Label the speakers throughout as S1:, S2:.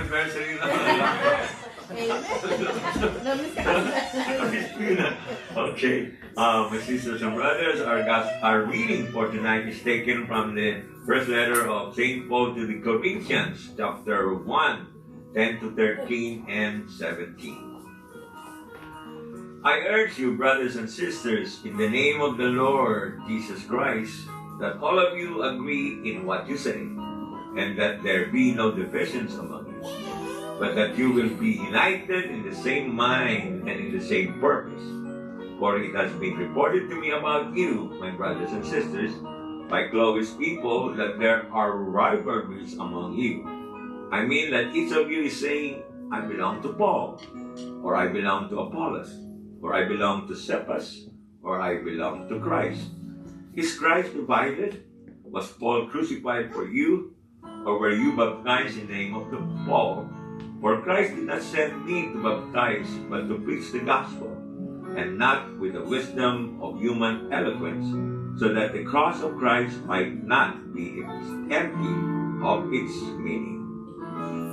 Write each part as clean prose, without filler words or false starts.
S1: anniversary na. Okay. My sisters and brothers, our reading for tonight is taken from the first letter of St. Paul to the Corinthians, chapter 1, 10 to 13 and 17. I urge you, brothers and sisters, in the name of the Lord Jesus Christ, that all of you agree in what you say, and that there be no divisions among you, but that you will be united in the same mind and in the same purpose. For it has been reported to me about you, my brothers and sisters, by Chloe's people, that there are rivalries among you. I mean that each of you is saying, I belong to Paul, or I belong to Apollos, or I belong to Cephas, or I belong to Christ. Is Christ divided? Was Paul crucified for you? Or were you baptized in the name of Paul? For Christ did not send me to baptize, but to preach the gospel, and not with the wisdom of human eloquence, so that the cross of Christ might not be empty of its meaning.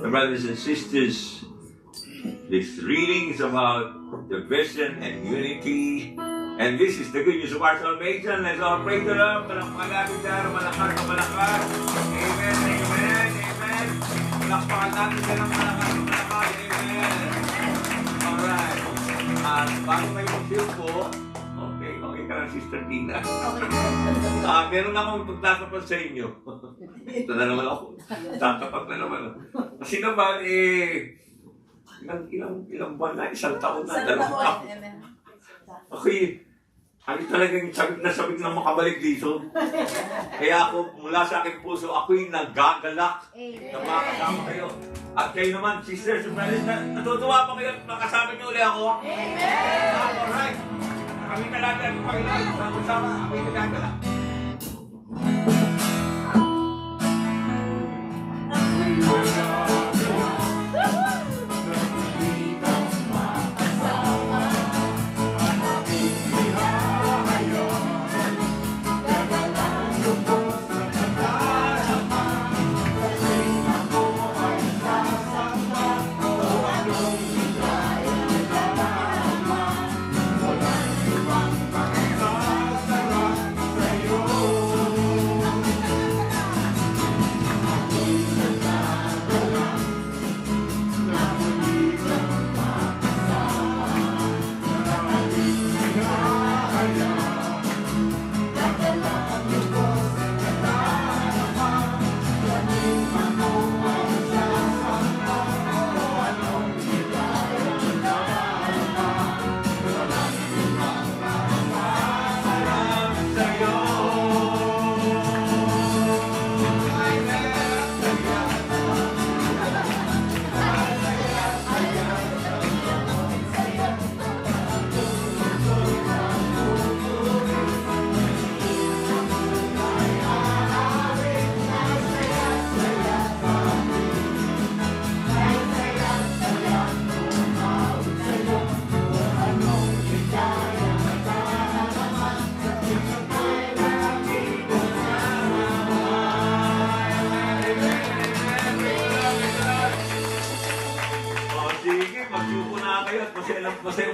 S1: So, brothers and sisters, this reading is about division and unity. And this is the good news of our salvation. Let's all pray to Lord. Malapit tayo, malakas. Amen, amen, amen. Malakpakan natin siya ng malakas. Amen. Alright. At bago kayo mag-feel po, okay ka lang, Sister Tina. Meron akong pagtatapat sa inyo. Ito na naman ako. Tatapat na naman. Kasi naman, ilang buwan na, isang taon na, dalawang taon. Okay, ano talagang sabik na makabalik dito. Kaya ako, mula sa aking puso, ako'y nagagalak na makasama kayo. At kayo naman, sisters and brothers, natutuwa pa kayo at makasama niyo uli ako. Amen! Alright, kami talaga ang Panginoon. Sama-sama, ako'y nagagalak.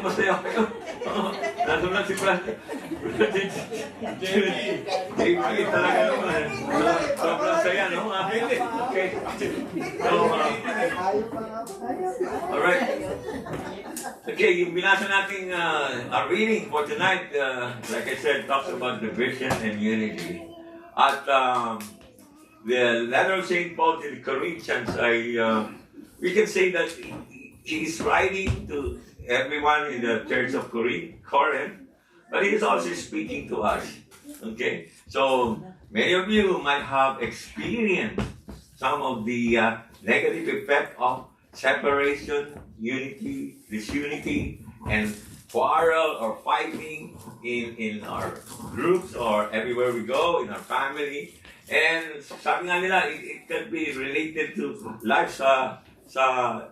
S1: Masaya kayo. Nandun lang si Francis. JP talaga naman. Sobrang saya, no? Okay. So, alright. Okay, yung binasa nating our reading for tonight, like I said, talks about division and unity. At the letter of St. Paul to the Corinthians, we can say that he is writing to everyone in the church of Corinth, but he is also speaking to us. Okay? So, many of you might have experienced some of the negative effect of separation, unity, disunity, and quarrel or fighting in our groups or everywhere we go, in our family. And sabi nga nila, it can be related to life sa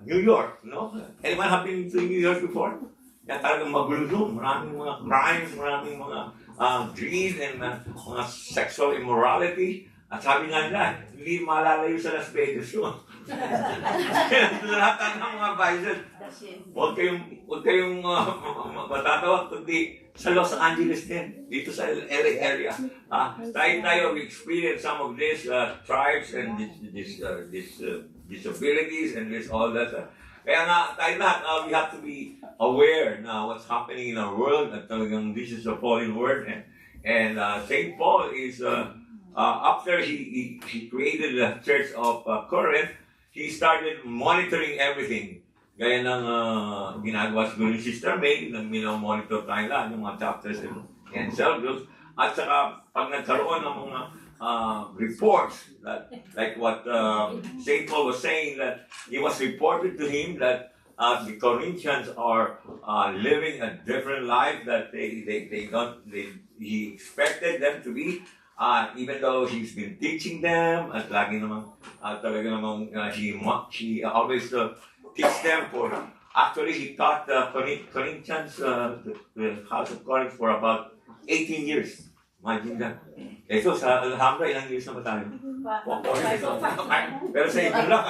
S1: New York, no? Anyone have been to New York before? Kaya talagang magulo doon. Maraming mga crimes, maraming mga greed and mga sexual immorality. At sabi nga nila, hindi malalayo sa Las Vegas yun. Lahat ng mga vices, huwag kayong matatawa, kundi sa Los Angeles din, dito sa LA area. Tayo, we experience some of these tribes and disabilities and this all that. Kaya nga, tayo lahat, we have to be aware na what's happening in our world, at talagang this is a fallen world. And St. Paul is, after he created the Church of Corinth, he started monitoring everything. Gaya ng ginagawa siguro ni Sister May, nang monitor tayo lahat, yung mga chapters and cell groups. At saka, pag nagkaroon ng mga reports, that, like what St. Paul was saying, that it was reported to him that the Corinthians are living a different life that he expected them to be. Even though he's been teaching them, at lagi namang talaga namang he always teach them for, actually he taught the Corinthians, the house of Corinth for about 18 years. Imagine that. Ito sa Alhambra, ilang years na ba tayo? Pero sa ito lang,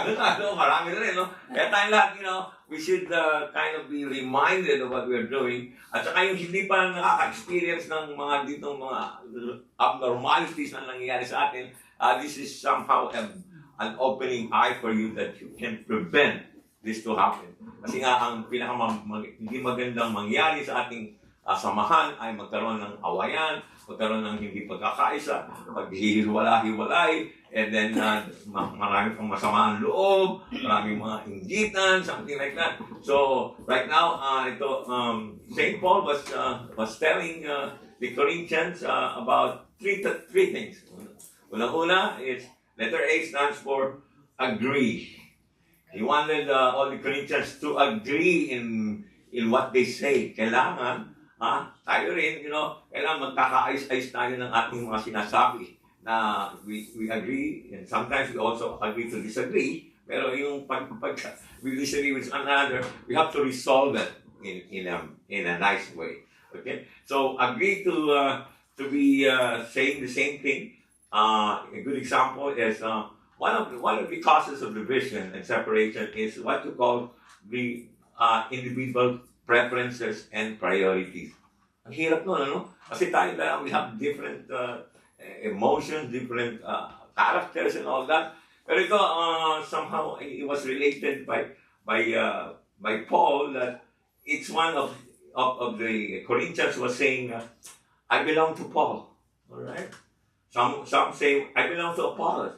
S1: marami na rin, no? Kaya tayo lahat, we should kind of be reminded of what we're doing. At saka yung hindi pa nakaka-experience ng mga ditong mga abnormalities na nangyayari sa atin, this is somehow an opening eye for you that you can prevent this to happen. Kasi nga, ang hindi magandang mangyari sa ating samahan ay magkaroon ng awayan, magkaroon ng hindi pagkakaisa, paghihiwala-hiwalay, and then maraming pang masamaan loob, maraming mga inggitan, something like that. So, right now, St. Paul was telling the Corinthians about three things. Unang-una is, letter A stands for agree. He wanted all the Corinthians to agree in what they say. Kailangan, tayo rin, kailangan magkakaayos-ayos tayo ng ating mga sinasabi na we agree, and sometimes we also agree to disagree, pero yung pag we disagree with another, we have to resolve it in a nice way. Okay? So, agree to be saying the same thing. A good example is one of the causes of division and separation is what you call the individual preferences and priorities. Ang hirap nun, ano? Kasi tayo lang, we have different emotions, different characters and all that. Pero ito, somehow, it was related by Paul that it's one of the Corinthians was saying, I belong to Paul. All right? Some say, I belong to Apollos.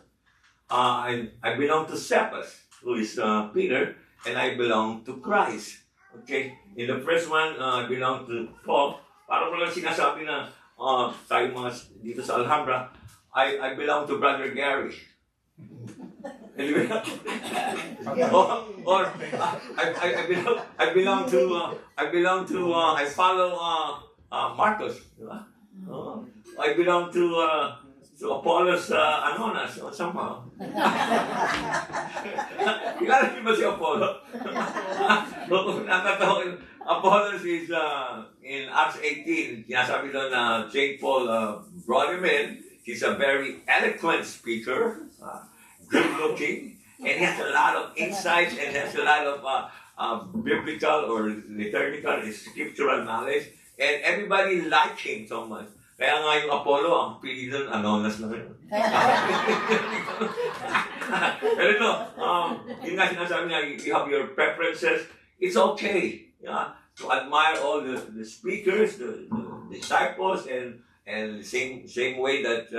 S1: I belong to Cephas, who is Peter, and I belong to Christ. Okay? In the first one, I belong to Paul. Parang walang sinasabi na tayo mga dito sa Alhambra, I belong to Brother Gary. or I follow Marcos. I belong to Apollos Anonas or somehow. Kilala niyo ba si Apollo? Apollos is in Acts 18. Sinasabi doon na St. Paul brought him in. He's a very eloquent speaker, good looking, and he has a lot of insights and has a lot of biblical or liturgical and scriptural knowledge. And everybody liked him so much. Kaya nga yung Apollo, ang pili doon, Anonas na rin. Pero ito, yun nga sinasabi niya, you have your preferences. It's okay to admire all the speakers, the disciples, and the same way that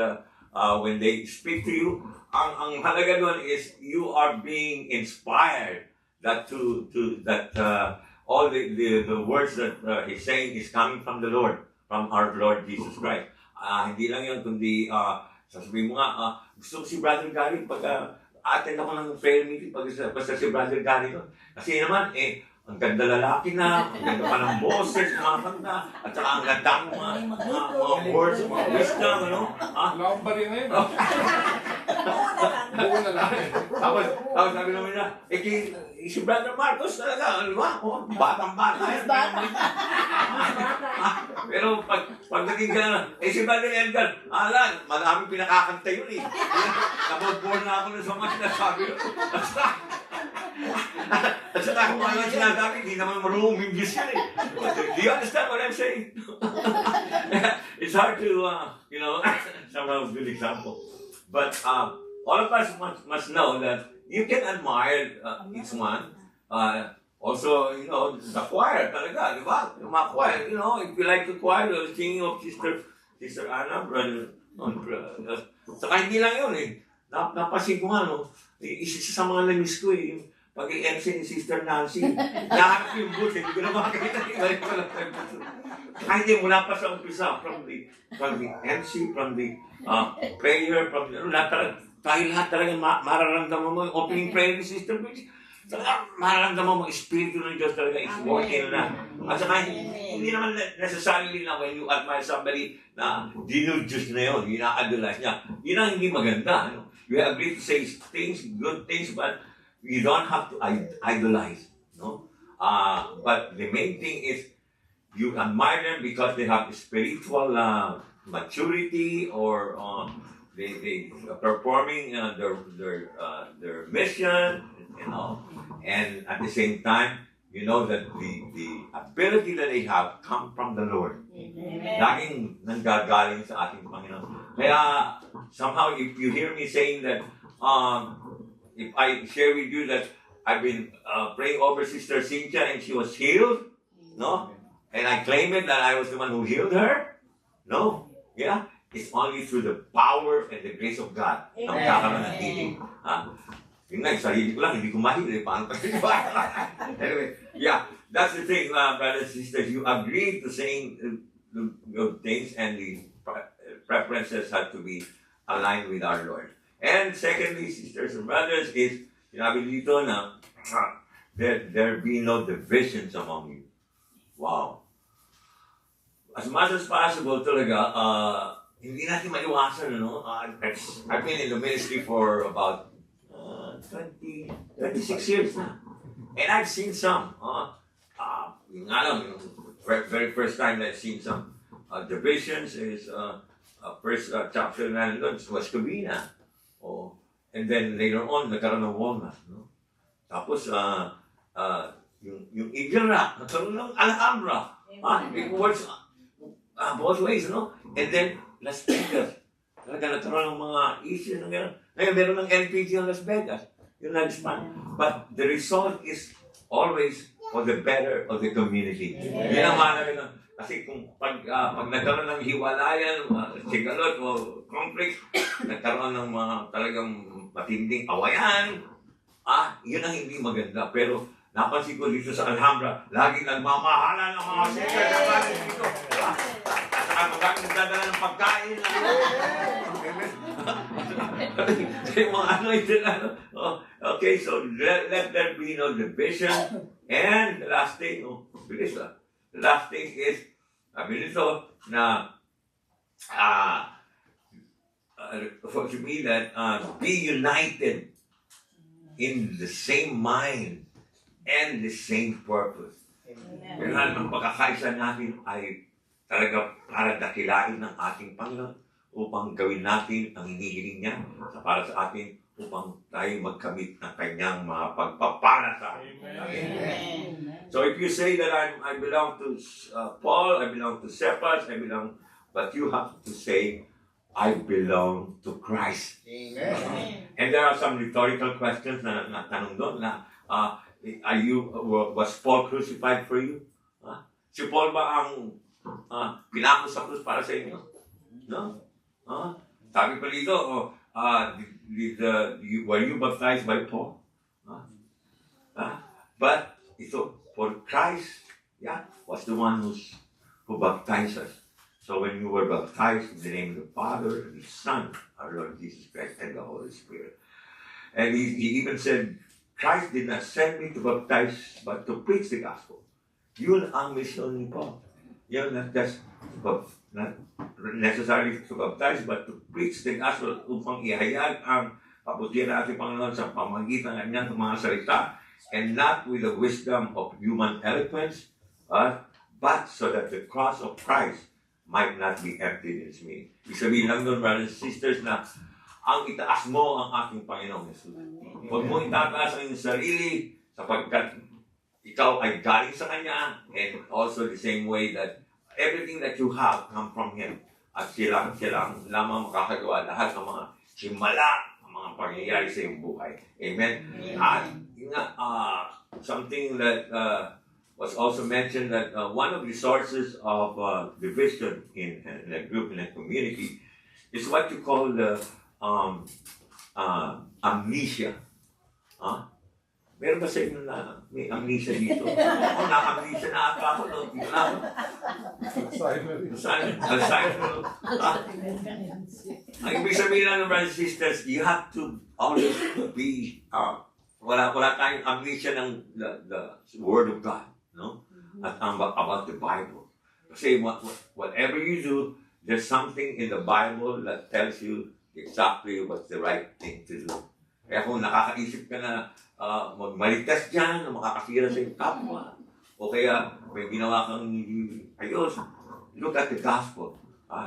S1: when they speak to you, ang halaga doon is you are being inspired that all the words that he's saying is coming from the Lord. From our Lord Jesus Christ. Hindi lang yun, kundi sasabihin mo nga, gusto ko si Brother Gary pag attend ako ng prayer meeting basta si Brother Gary doon. Kasi naman, ang ganda lalaki na, ang ganda pa ng boses, mga kanta, at saka ang ganda ng mga words, mga wisdom, ano?
S2: Wala akong bari na yun. Buo na lang.
S1: Tapos sabi naman niya, si Brother Marcos talaga, ano ba? Oh, batang-bata yan. Pero pagdating ka na, si Brother Edgar, maraming pinakakanta yun eh. Nabobore na ako na sa mga sinasabi yun. At saka kung ano ang sinasabi, hindi naman marunong English yun eh. Do you understand what I'm saying? It's hard to, somehow good example. But all of us must know that you can admire each one. Also, the choir talaga, di ba? Yung mga choir, if you like the choir, the singing of Sister Anna, saka hindi lang yun eh. Napasin ko nga, isa sa mga namiss ko eh, pag i-MC ni Sister Nancy, nahanap yung booth, hindi ko na makakita. Kahit hindi, mula pa sa umpisa, from the MC, from the prayer, tayo lahat talaga mararamdaman mo yung opening prayer ni Sister Bridge. Mararamdaman mo, espiritu ng Diyos talaga is working na. At saka, hindi naman necessarily na when you admire somebody na dinudjust na yun, ina-idolize niya. Yun ang hindi maganda. You agree to say things, good things, but you don't have to idolize. No? But the main thing is, you admire them because they have spiritual maturity or they performing their mission, and at the same time, you know that the ability that they have come from the Lord. Laging nanggagaling sa ating Panginoon. Kaya somehow if you hear me saying that, if I share with you that I've been praying over Sister Cynthia and she was healed, no? And I claim it that I was the one who healed her? No. Yeah? It's only through the power and the grace of God na magkakaroon ng healing. Yun nga, yung sarili ko lang, hindi ko mahili. Paano pa rin ba? Anyway, yeah, that's the thing, brothers and sisters. You agree to saying good things and the preferences have to be aligned with our Lord. And secondly, sisters and brothers, is, sinabi dito na, there be no divisions among you. Wow. As much as possible talaga, hindi natin maiwasan, I've been in the ministry for about 26 years na. And I've seen some, yung very first time that I've seen some divisions is first chapter na was Covina. And then later on, nagkaroon ng Walnut. No? Tapos, yung Eagle Rock, nagkaroon ng Alhambra. It works both ways, And then, Las Vegas. Talaga nagkaroon ng mga issues ng gano'n. Ngayon, meron ng LPG ng Las Vegas. Yung nag-span. But the result is always for the better of the community. Yan ang mahalaga. Kasi kung pag nagkaroon ng hiwalayan, sigalot o conflict, nagkaroon ng mga talagang matinding awayan, yun ang hindi maganda. Pero napansin ko dito sa Alhambra, laging nagmamahalan ng mga sister sa bahay dito. At saka magamit nagdadala ng pagkain. Okay, so let there be no division. And the last thing, the last thing is, sabi nito na, for me that be united in the same mind and the same purpose. Pero ang pagkakaisa natin ay talaga para dakilain ng ating Panginoon upang gawin natin ang hinihiling niya para sa atin upang tayo magkamit ng kanyang mga pagpapala sa atin. Amen. So if you say that I belong to Paul, I belong to Cephas, but you have to say, I belong to Christ. Amen. And there are some rhetorical questions na tanong doon na, was Paul crucified for you? Si Paul ba ang pinako sa krus para sa inyo? No? Sabi pa dito, were you baptized by Paul? But ito, for Christ, was the one who baptized us. So when you were baptized in the name of the Father and the Son, our Lord Jesus Christ, and the Holy Spirit. And he even said, Christ did not send me to baptize, but to preach the gospel. Yun ang mission ni Paul. Yun not just necessarily to baptize, but to preach the gospel upang ihayag ang kabutihan ng ating Panginoon sa pamamagitan ng kanyang mga salita, and not with the wisdom of human eloquence, but so that the cross of Christ might not be emptied in its meaning. Ibig sabihin lang doon, brothers and sisters, na ang itaas mo ang ating Panginoong Jesus. Huwag mo itataas ang iyong sarili sapagkat ikaw ay galing sa Kanya, and also the same way that everything that you have come from Him. At siya lang lamang makakagawa lahat ng mga himala, ng mga pangyayari sa iyong buhay. Amen? At something that was also mentioned, that one of the sources of division in a group, in a community, is what you call the amnesia. Meron ba sa inyo na may amnesia dito? Ako na-amnesia na ata ako. No? Alzheimer. Ang ibig sabihin lang ng brothers and sisters, you have to always be, wala tayong amnesia ng the Word of God, no? At about the Bible. Kasi whatever you do, there's something in the Bible that tells you exactly what's the right thing to do. Kaya kung nakakaisip ka na magmalitas dyan, na makakasira sa iyong kapwa, o kaya may ginawa kang ayos, look at the gospel.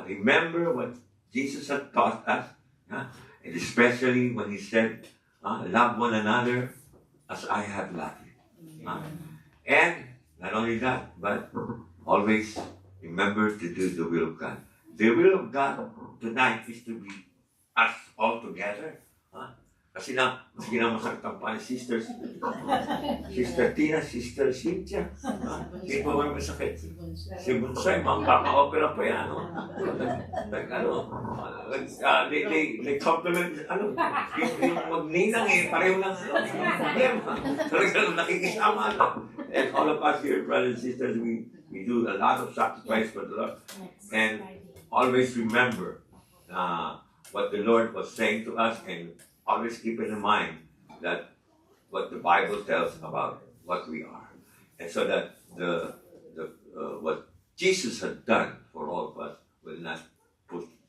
S1: Remember what Jesus had taught us, and especially when He said, love one another as I have loved you. And not only that, but always remember to do the will of God. The will of God tonight is to be us all together. Kasi sige na masakit ang paano, Sister Tina, Sister Cynthia. Hindi pa may masakit. Si Bonsai, makaka-opera pa yan. They compliment, yung magninang pareho lang. Talagang nakikisama. And all of us here, brothers and sisters, we do a lot of sacrifice for the Lord. And always remember what the Lord was saying to us, and always keep in mind that what the Bible tells about what we are, and so that what Jesus had done for all of us will not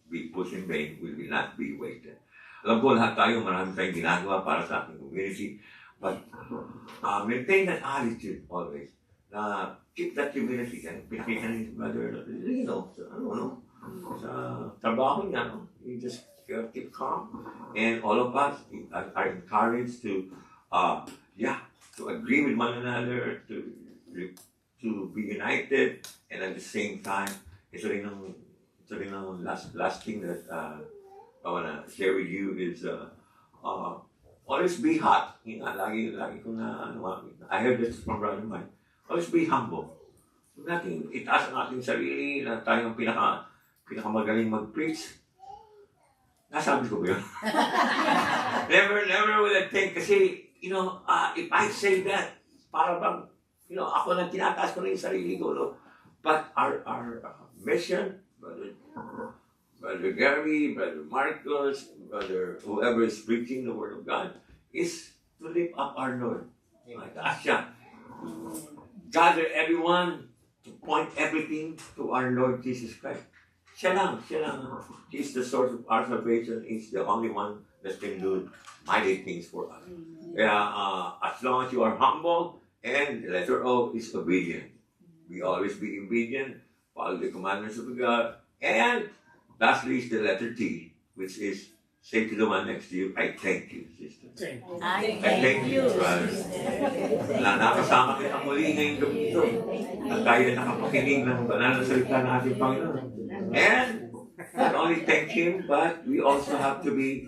S1: be put in vain, will not be wasted. Alam ko lahat tayo, marami tayong ginagawa para sa ating community, but maintain that attitude always. Keep that humility. Pinakita ni Brother Lino, sa trabaho niya, you just keep calm, and all of us are encouraged to agree with one another, to be united, and at the same time, ito rin ang last thing that I wanna share with you is always be hot. Lagi ko na I heard this from Brother Mike. Always be humble. Natin itaas ang ating sarili na tayong pinakamagaling mag-preach. Nasabi ko ba yun? Never will I think, kasi, if I say that, para bang, ako nang tinataas ko na yung sarili ko, no? But our mission, Brother Gary, Brother Marcos, Brother whoever is preaching the Word of God, is to lift up our Lord. Taas siya. Gather everyone to point everything to our Lord Jesus Christ. Siya lang. He's the source of our salvation. He's the only one that can do mighty things for us. Kaya, as long as you are humble, and the letter O is obedient. We always be obedient, follow the commandments of God, and lastly is the letter T, which is, say to the one next to you, I thank you, sister. I thank you, brother. Nakasama kita muli ngayong gabi ito. At tayo nakapakinig ng banal na salita ng ating Panginoon. And not only thank Him, but we also have to be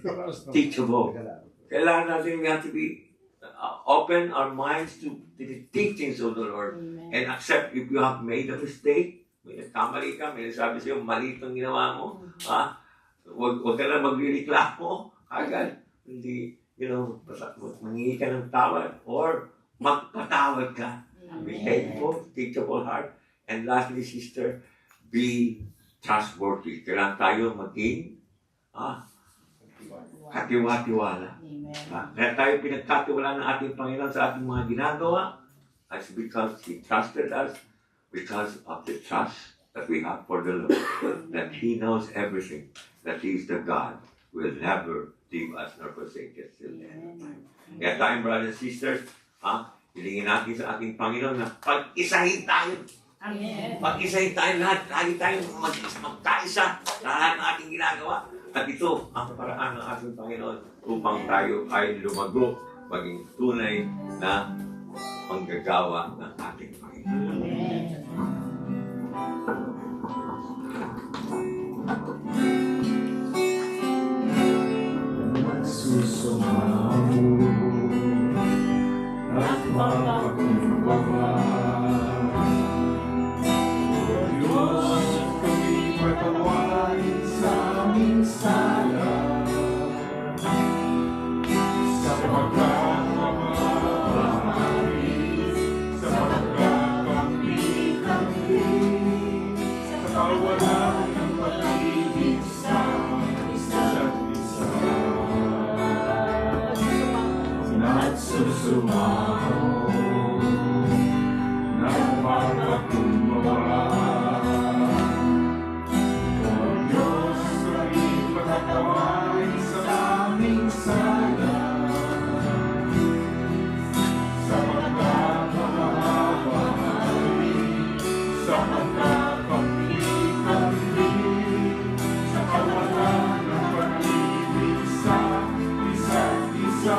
S1: teachable. Kailangan natin, we have to be open our minds to the teachings of the Lord. And accept if you have made a mistake, may nagkamali ka, may nagsabi sa'yo, mali itong ginawa mo, huwag ka na magreklamo agad. Hindi, mangingi ka ng tawad or magpatawad ka. Be thankful, teachable heart. And lastly, sister, be trustworthy. Kailangan tayo maging katiwa-tiwala. Kaya tayo pinagkatiwala ng ating Panginoon sa ating mga ginagawa. That's because He trusted us, because of the trust that we have for the Lord, that He knows everything, that He is the God who will never leave us nor forsake us till the end of time. Kaya tayong brothers and sisters, hilingin natin sa ating Panginoon na pag-isahin tayo.
S2: Amen.
S1: Pag-isahin tayo lahat. Lagi tayong magkaisa lahat ng ating ginagawa. At ito ang paraan ng ating Panginoon upang tayo ay lumago maging tunay na manggagawa ng ating Panginoon.
S3: Nagsusumaw at mapakumbaba. O Diyos, kami patawarin sa aming sala, sapagkat mamamahali, sapagkat kampi-kampi, sa kawalan ng pag-ibig sa isa't isa. Nagsusumaw, nagpapakumbaba. O Diyos, kami pagkakawain sa aming sala, sapagkat mamamahali, sapagkat kampi-kampi, sa kawalan ng pag-ibig sa isa't isa.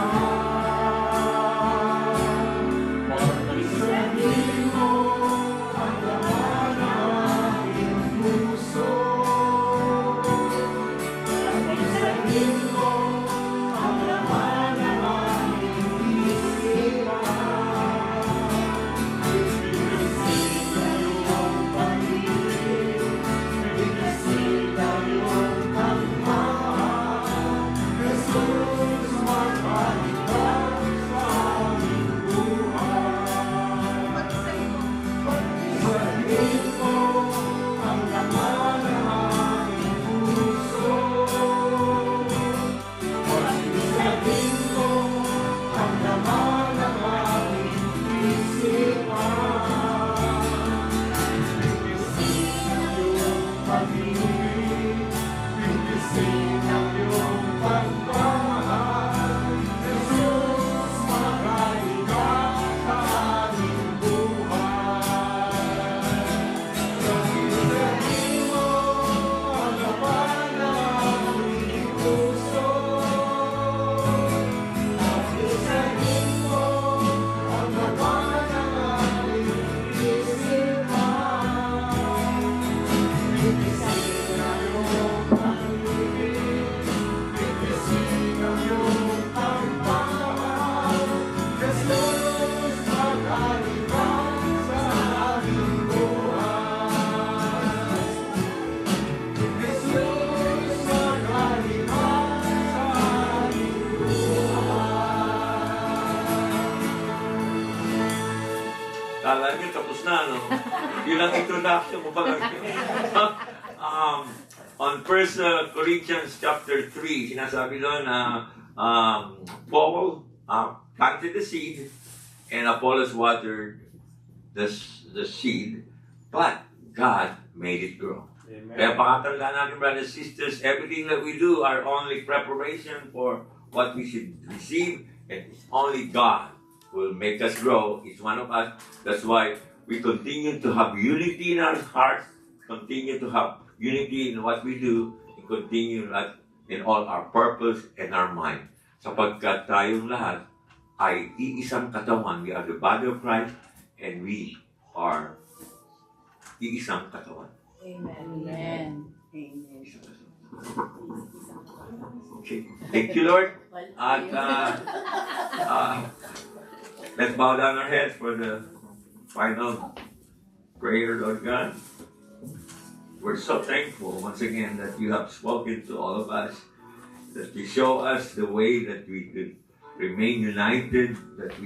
S1: Kala niyo tapos na, no? Yun ang introduction mo pala. On 1 Corinthians chapter 3, sinasabi doon na Paul planted the seed and Apollos watered the seed, but God made it grow.
S3: Amen.
S1: Kaya pakatandaan natin, brothers and sisters, everything that we do are only preparation for what we should receive, and it's only God will make us grow, each one of us. That's why we continue to have unity in our hearts, continue to have unity in what we do, and continue in all our purpose and our mind. Sapagkat tayong lahat ay iisang katawan. We are the body of Christ, and we are iisang katawan.
S2: Amen.
S1: Okay. Thank you, Lord. At let's bow down our heads for the final prayer, Lord God. We're so thankful once again that you have spoken to all of us, that you show us the way that we could remain united, that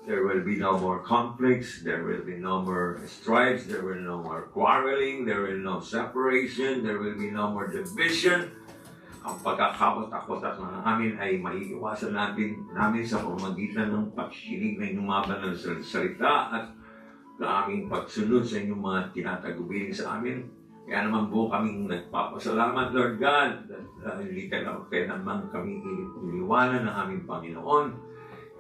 S1: there will be no more conflicts, there will be no more strifes, there will be no more quarreling, there will be no separation, there will be no more division. Ang pagkakapot-takot na amin ay maiiwasan namin sa pamamagitan ng pagkikinig ng mga banal na salita at sa aming pagsunod sa inyong mga tinatagubilin sa amin. Kaya naman po kaming nagpapasalamat, Lord God, dahil hindi ka naman kami iniwanan ng aming Panginoon.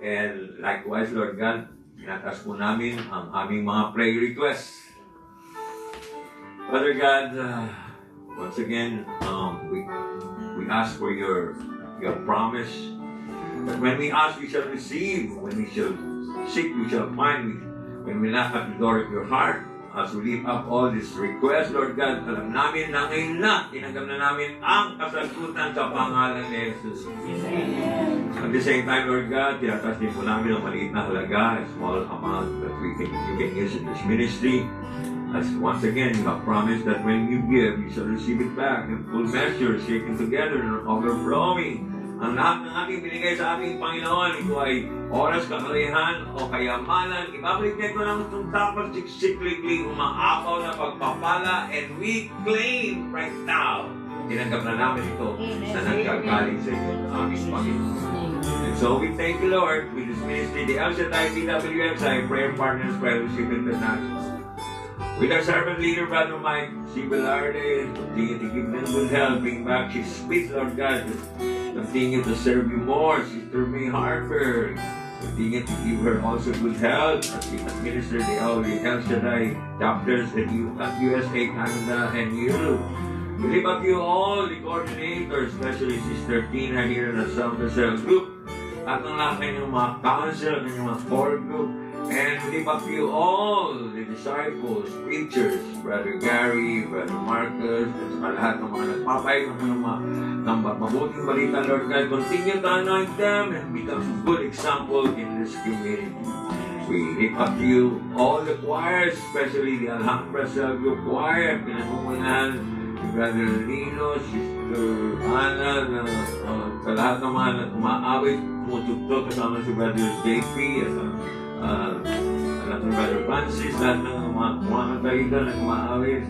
S1: And likewise, Lord God, tinatas po namin ang aming mga prayer requests. Father God, once again, we ask for your promise that when we ask, we shall receive. When we shall seek, we shall find. When we knock at the door of your heart, as we lift up all these requests, Lord God, alam namin na ngayon na, tinanggap na namin ang kasagutan sa pangalan ni Jesus. At the same time, Lord God, tinatas din po namin ang maliit na halaga, a small amount that you can use in this ministry. As once again, you have promised that when you give, you shall receive it back in full measure, shaken together and overflowing. Ang lahat ng ating binigay sa ating Panginoon, ito ay oras, kakalihan, o kayamanan. Ibabalik niya ito ng tapos siksiklikli, umaapaw na pagpapala, and we claim right now. Tinanggap na namin ito na nagkagaling sa inyo ng aming Panginoon. And so we thank you, Lord, with this ministry, the El Shaddai PWXI Prayer Partners Fellowship International. With our servant leader, Brother Mike Sibelarde, continue to give them good health, bring back his speech, Lord God. Continue to serve you more, Sister May Harper. Continue to give her also good health as we administer the El Shaddai chapters at USA, Canada, and Europe. We lift up you all, the coordinators, especially Sister Tina here in the South Brazil group, at ang lahat ng mga council, ng mga core group. And we lift up you all, the disciples, preachers, Brother Gary, Brother Marcus, at saka lahat ng mga nagpapay ng mabuting balita, Lord God. Continue to anoint them and become a good example in this community. We lift up to you all the choirs, especially the Alhambra Cell Group Choir, pinamumunan ni Brother Lino, Sister Ana, sa lahat ng mga umaawit, tumutugtog kasama si Brother JP, at ng Brother Francis, lahat ng mga kumakanta rito na umaawit,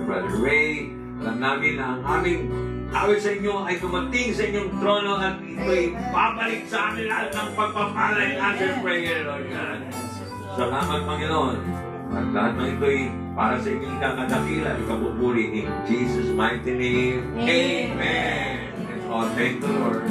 S1: Brother Ray. Alam namin na ang aming awit sa inyo ay dumating sa inyong trono at ito'y babalik sa amin lahat ng pagpapala and answer prayer, Lord God. Salamat, Panginoon. At lahat ng ito'y para sa inyong kakadakila, ikapupuli in Jesus' mighty name. Amen. And all thank the Lord.